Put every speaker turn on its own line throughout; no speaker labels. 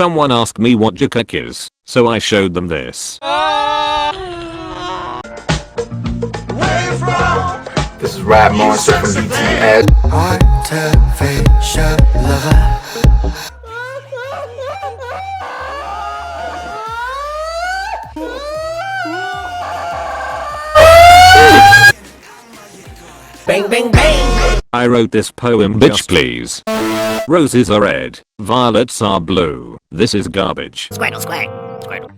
Someone asked me what jikook is, so I showed them this.
This is Rap Monster from BTS. Artificial lover.
Bang bang bang!
I wrote this poem, bitch please. Roses are red, violets are blue. This is garbage.
Squirtle squirt. Squirtle.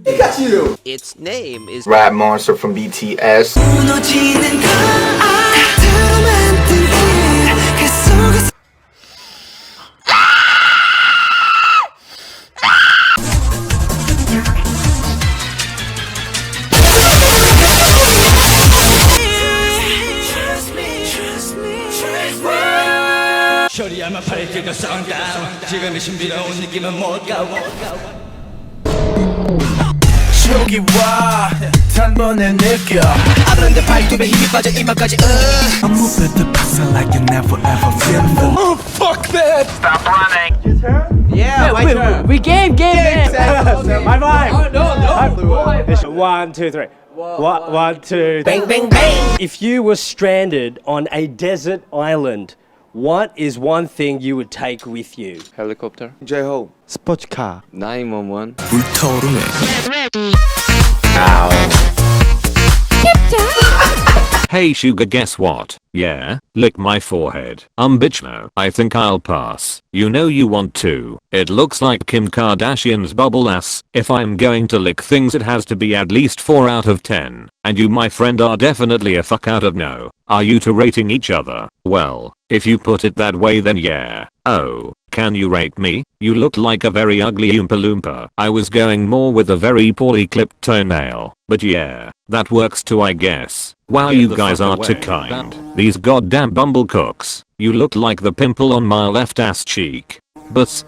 Pikachu!
Its name is
Rap Monster from BTS.
쇼리야만 발길과 썬다운 지금의 신비로운 느낌은 뭘까 저기 와 단번에 느껴 아무런데 발톱에 힘이 빠져 이마까지 I'm moving the person like you never ever feel before. Oh fuck that!
Stop running!
yeah, my turn.
We game.
My vibe!
No. 1, 2, 3. 1, 2, 3.
Bang bang bang!
If you were stranded on a desert island, what is one thing you would take with you?
Helicopter,
J-Hope.
스포츠카.
911.
불타오르네.
Hey sugar, guess what? Yeah, lick my forehead. Bitch no. I think I'll pass. You know you want to. It looks like Kim Kardashian's bubble ass. If I'm going to lick things it has to be at least 4 out of 10. And you my friend are definitely a fuck out of no. Are you two rating each other? Well, if you put it that way then yeah. Oh, can you rate me? You look like a very ugly Oompa Loompa. I was going more with a very poorly clipped toenail. But yeah, that works too I guess. Wow, you guys are too kind. These goddamn bumblecooks. You look like the pimple on my left ass cheek. But,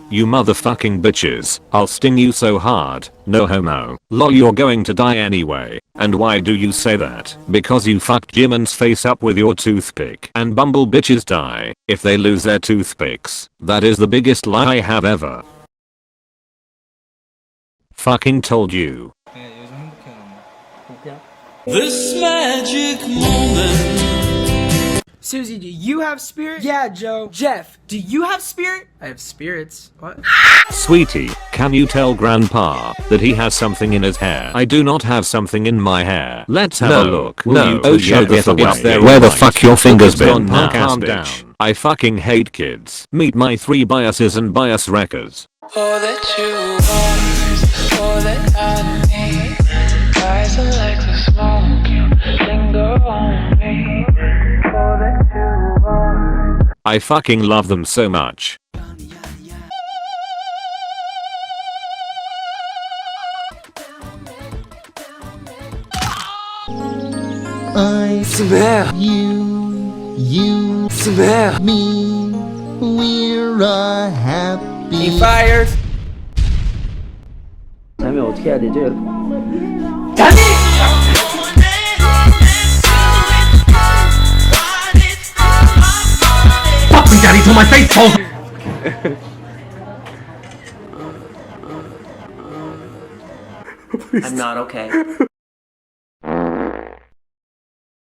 you motherfucking bitches, I'll sting you so hard, no homo. Lol, you're going to die anyway. And why do you say that? Because you fucked Jimin's face up with your toothpick. And bumble bitches die if they lose their toothpicks. That is the biggest lie I have ever. Fucking told you.
This magic moment.
Susie, do you have spirit? Yeah, Joe. Jeff, do you have spirit? I have spirits. What?
Sweetie, can you tell grandpa that he has something in his hair? I do not have something in my hair. Let's have a look. Oh show the fuck it's there. Where the fuck your fingers been? Calm down. I fucking hate kids. Meet my 3 biases and bias wreckers.
All that you want, all that I need. Eyes are like the smoke, you linger on me. All that you want.
I fucking love them so much.
I smell you smell me. We're a happy.
He fired.
잠이 어떻게 해야 되죠?
Fuck me daddy till my face falls.
I'm not okay.